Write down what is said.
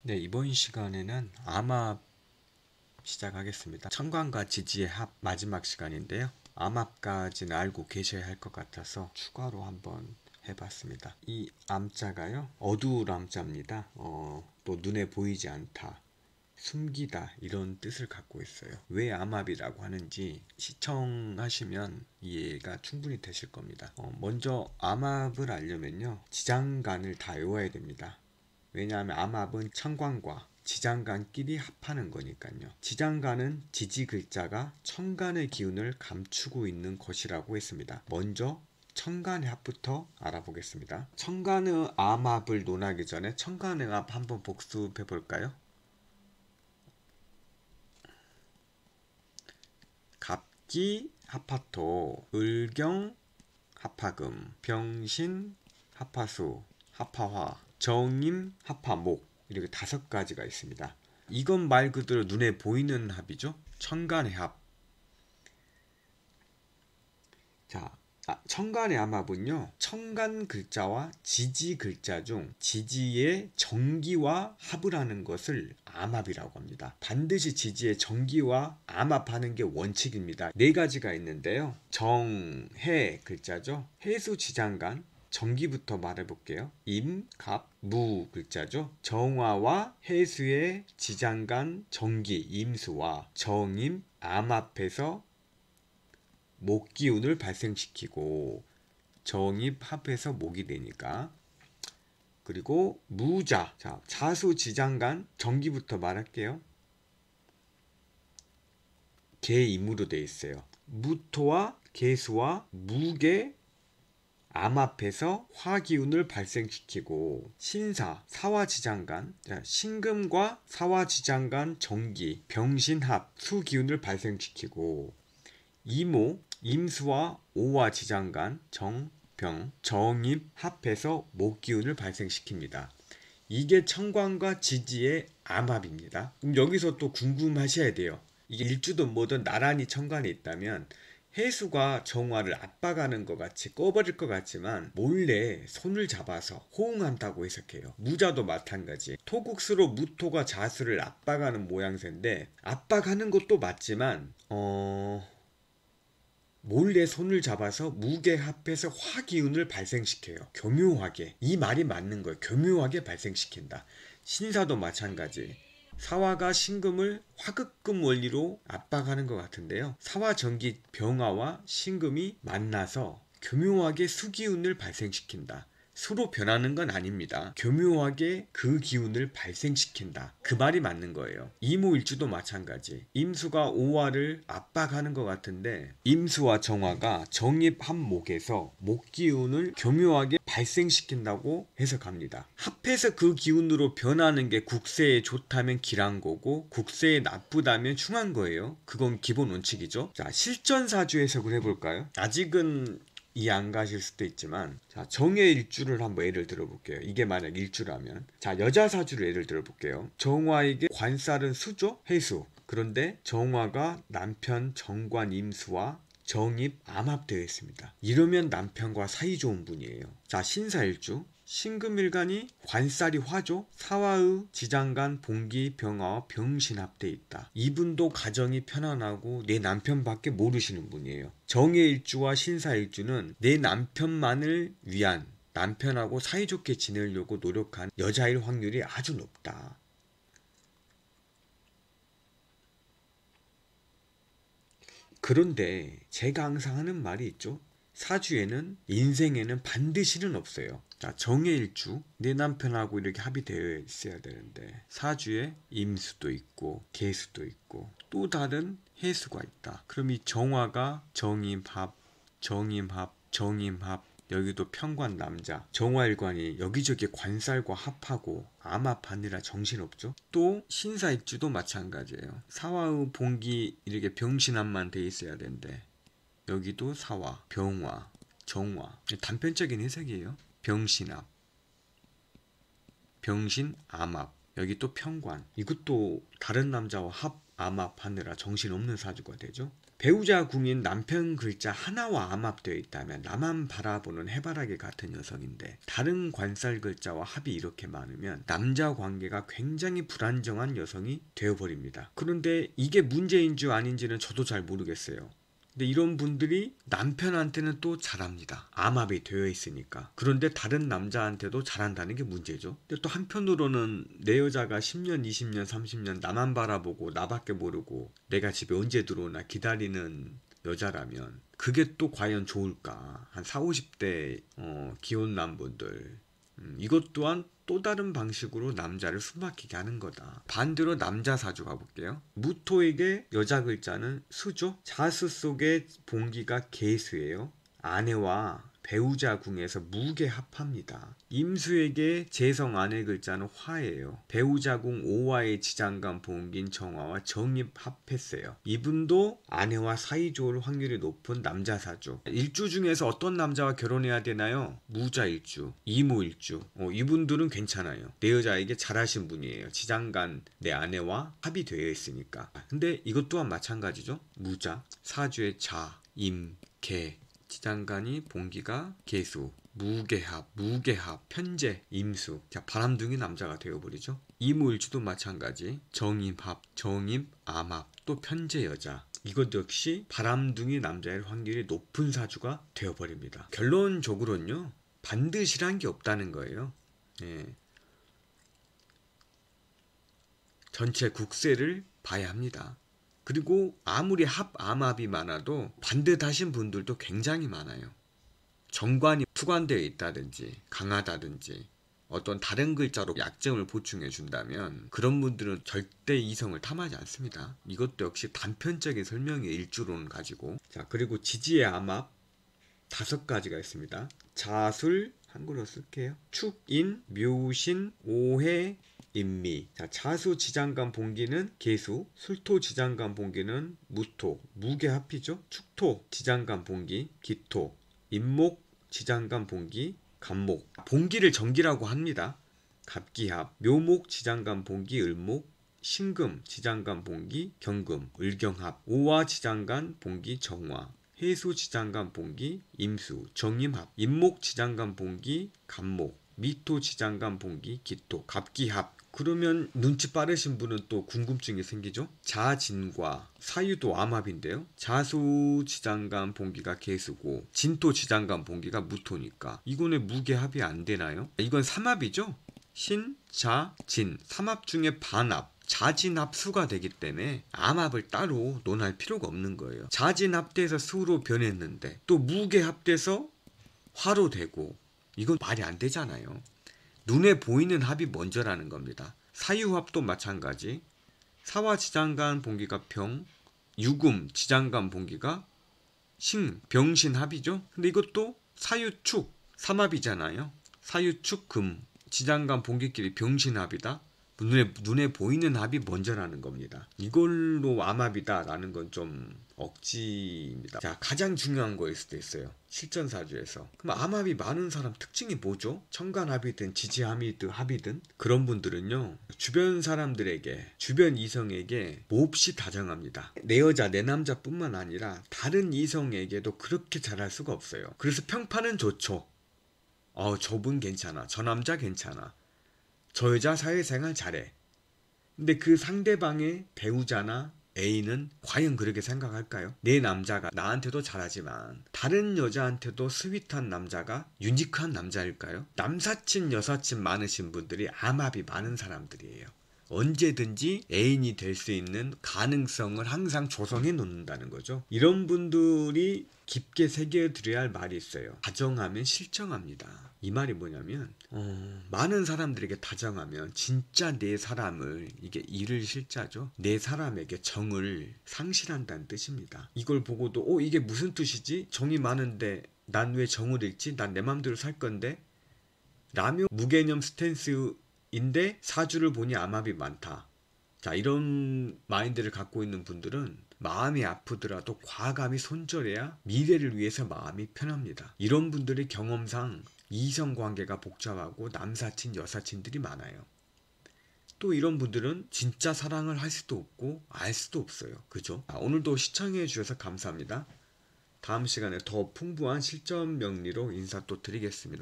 네, 이번 시간에는 암합 시작하겠습니다. 청간과 지지의 합 마지막 시간인데요. 암합까지는 알고 계셔야 할 것 같아서 추가로 한번 해봤습니다. 이 암자가요, 어두울 암자입니다. 또 눈에 보이지 않다, 숨기다 이런 뜻을 갖고 있어요. 왜 암합이라고 하는지 시청하시면 이해가 충분히 되실 겁니다. 먼저 암합을 알려면요, 지장간을 다 외워야 됩니다. 왜냐하면 암합은 청간과 지장간끼리 합하는 거니까요. 지장간은 지지 글자가 청간의 기운을 감추고 있는 것이라고 했습니다. 먼저 청간의 합부터 알아보겠습니다. 청간의 암합을 논하기 전에 청간의 합 한번 복습해 볼까요? 갑기 합파토, 을경 합파금, 병신 합파수, 합파화, 정임 합파목, 이렇게 5가지가 있습니다. 이건 말 그대로 눈에 보이는 합이죠. 청간의 합. 자, 청간의 암합은요, 청간 글자와 지지 글자 중 지지의 정기와 합을 하는 것을 암합이라고 합니다. 반드시 지지의 정기와 암합하는 게 원칙입니다. 4가지가 있는데요. 정, 해 글자죠. 해수 지장간 정기부터 말해볼게요. 임, 갑, 무 글자죠. 정화와 해수의 지장간 정기 임수와 정임 암합해서 목기운을 발생시키고 정입 합해서 목이 되니까. 그리고 무자, 자, 자수지장간 정기부터 말할게요. 개임으로 되어 있어요. 무토와 개수와 무게 암합해서 화기운을 발생시키고, 신사, 사화지장간, 신금과 사화지장간 정기, 병신합, 수기운을 발생시키고, 이모, 임수와 오와 지장간, 정, 병, 정입 합해서 목기운을 발생시킵니다. 이게 청관과 지지의 암합입니다. 그럼 여기서 또 궁금하셔야 돼요. 이게 일주든 뭐든 나란히 청관에 있다면 해수가 정화를 압박하는 것 같이 꺼버릴 것 같지만 몰래 손을 잡아서 호응한다고 해석해요. 무자도 마찬가지. 토국수로 무토가 자수를 압박하는 모양새인데, 압박하는 것도 맞지만 몰래 손을 잡아서 무게 합해서 화기운을 발생시켜요. 교묘하게. 이 말이 맞는 거예요. 교묘하게 발생시킨다. 신사도 마찬가지. 사화가 신금을 화극금 원리로 압박하는 것 같은데요. 사화전기 병화와 신금이 만나서 교묘하게 수기운을 발생시킨다. 수로 변하는 건 아닙니다. 교묘하게 그 기운을 발생시킨다. 그 말이 맞는 거예요. 이모일주도 마찬가지. 임수가 오화를 압박하는 것 같은데, 임수와 정화가 정입합목에서 목기운을 교묘하게 발생시킨다고 해석합니다. 합해서 그 기운으로 변하는 게 국세에 좋다면 길한 거고 국세에 나쁘다면 흉한 거예요. 그건 기본 원칙이죠. 자, 실전사주 해석을 해볼까요? 아직은 이해 안 가실 수도 있지만, 자, 정의 일주를 한번 예를 들어볼게요. 이게 만약 일주라면, 자, 여자 사주를 예를 들어볼게요. 정화에게 관살은 수죠? 해수. 그런데 정화가 남편 정관 임수와 정입 암합되어 있습니다. 이러면 남편과 사이 좋은 분이에요. 자, 신사일주. 신금일간이 관살이 화죠. 사화의 지장간 봉기 병화와 병신합되어 있다. 이분도 가정이 편안하고 내 남편밖에 모르시는 분이에요. 정해일주와 신사일주는 내 남편만을 위한, 남편하고 사이좋게 지내려고 노력한 여자일 확률이 아주 높다. 그런데 제가 항상 하는 말이 있죠. 사주에는, 인생에는 반드시는 없어요. 자, 정해일주, 내 남편하고 이렇게 합의되어 있어야 되는데 사주에 임수도 있고 개수도 있고 또 다른 해수가 있다. 그럼 이 정화가 정임합, 정임합, 정임합, 여기도 편관 남자, 정화일관이 여기저기 관살과 합하고 암합하느라 정신없죠. 또 신사일주도 마찬가지예요. 사화의 봉기 이렇게 병신합만 돼 있어야 되는데 여기도 사화, 병화, 정화, 단편적인 해석이에요. 병신합, 병신 암합, 여기 또 편관, 이것도 다른 남자와 합 암합하느라 정신없는 사주가 되죠. 배우자 궁인 남편 글자 하나와 암합되어 있다면 나만 바라보는 해바라기 같은 여성인데 다른 관살 글자와 합이 이렇게 많으면 남자 관계가 굉장히 불안정한 여성이 되어버립니다. 그런데 이게 문제인 줄 아닌지는 저도 잘 모르겠어요. 근데 이런 분들이 남편한테는 또 잘합니다. 암합이 되어 있으니까. 그런데 다른 남자한테도 잘한다는 게 문제죠. 근데 또 한편으로는 내 여자가 10년, 20년, 30년 나만 바라보고 나밖에 모르고 내가 집에 언제 들어오나 기다리는 여자라면 그게 또 과연 좋을까? 한 40, 50대 기혼남분들 이것 또한 또 다른 방식으로 남자를 숨막히게 하는 거다. 반대로 남자 사주 가볼게요. 무토에게 여자 글자는 수죠. 자수 속의 봉기가 계수예요. 아내와 배우자 궁에서 무게합합니다. 임수에게 재성 아내 글자는 화예요. 배우자 궁 오화의 지장간 봉기인 정화와 정입합했어요. 이분도 아내와 사이 좋을 확률이 높은 남자 사주. 일주 중에서 어떤 남자와 결혼해야 되나요? 무자 일주, 이모 일주. 이분들은 괜찮아요. 내 여자에게 잘하신 분이에요. 지장간 내 아내와 합이 되어 있으니까. 근데 이것 또한 마찬가지죠. 무자, 사주의 자, 임, 개, 지장간이 봉기가 계수, 무게합, 편재, 임수. 자, 바람둥이 남자가 되어버리죠. 이무일주도 마찬가지. 정임합, 정임, 암합, 또 편재 여자. 이것 역시 바람둥이 남자일 확률이 높은 사주가 되어버립니다. 결론적으로는요, 반드시란 게 없다는 거예요. 예. 전체 국세를 봐야 합니다. 그리고 아무리 암합이 많아도 반듯하신 분들도 굉장히 많아요. 정관이 투관되어 있다든지 강하다든지 어떤 다른 글자로 약점을 보충해 준다면 그런 분들은 절대 이성을 탐하지 않습니다. 이것도 역시 단편적인 설명의 일주론 가지고. 자, 그리고 지지의 암합 5가지가 있습니다. 자술, 한글로 쓸게요. 축인, 묘신, 오해, 인미. 자, 자수 지장간 봉기는 계수, 술토 지장간 봉기는 무토, 무게합이죠. 축토 지장간 봉기, 기토, 인목 지장간 봉기, 간목. 봉기를 정기라고 합니다. 갑기합, 묘목 지장간 봉기, 을목, 신금 지장간 봉기, 경금, 을경합, 오화 지장간 봉기, 정화, 해수 지장간 봉기, 임수, 정임합, 임목 지장간 봉기, 간목, 미토 지장간 봉기, 기토, 갑기합. 그러면 눈치 빠르신 분은 또 궁금증이 생기죠. 자진과 사유도 암합인데요. 자수 지장간 봉기가 계수고 진토 지장간 봉기가 무토니까 이거는 무게합이 안 되나요? 이건 삼합이죠. 신, 자, 진. 삼합 중에 반합. 자진합수가 되기 때문에 암합을 따로 논할 필요가 없는 거예요. 자진합돼서 수로 변했는데 또 무게합돼서 화로 되고 이건 말이 안 되잖아요. 눈에 보이는 합이 먼저라는 겁니다. 사유합도 마찬가지. 사화 지장간 봉기가 병, 유금 지장간 봉기가 신, 병신합이죠. 근데 이것도 사유축 삼합이잖아요. 사유축 금, 지장간 봉기끼리 병신합이다. 눈에 보이는 합이 먼저라는 겁니다. 이걸로 암합이다라는 건 좀 억지입니다. 자, 가장 중요한 거일 수도 있어요. 실전사주에서. 그럼 암합이 많은 사람 특징이 뭐죠? 천간합이든 지지합이든 합이든 그런 분들은요, 주변 사람들에게, 주변 이성에게 몹시 다정합니다. 내 여자, 내 남자뿐만 아니라 다른 이성에게도 그렇게 잘할 수가 없어요. 그래서 평판은 좋죠. 저분 괜찮아. 저 남자 괜찮아. 저 여자 사회생활 잘해. 근데 그 상대방의 배우자나 애인은 과연 그렇게 생각할까요? 내 남자가 나한테도 잘하지만 다른 여자한테도 스윗한 남자가 유니크한 남자일까요? 남사친 여사친 많으신 분들이 암합이 많은 사람들이에요. 언제든지 애인이 될 수 있는 가능성을 항상 조성해 놓는다는 거죠. 이런 분들이 깊게 새겨들여야 할 말이 있어요. 다정하면 실정합니다. 이 말이 뭐냐면 많은 사람들에게 다정하면 진짜 내 사람을, 이게 일을 실자죠. 내 사람에게 정을 상실한다는 뜻입니다. 이걸 보고도 이게 무슨 뜻이지? 정이 많은데 난 왜 정을 잃지? 난 내 맘대로 살 건데? 라며 무개념 스탠스인데 사주를 보니 암합이 많다. 자, 이런 마인드를 갖고 있는 분들은 마음이 아프더라도 과감히 손절해야 미래를 위해서 마음이 편합니다. 이런 분들의 경험상 이성관계가 복잡하고 남사친 여사친들이 많아요. 또 이런 분들은 진짜 사랑을 할 수도 없고 알 수도 없어요. 그죠? 오늘도 시청해 주셔서 감사합니다. 다음 시간에 더 풍부한 실전 명리로 인사 또 드리겠습니다.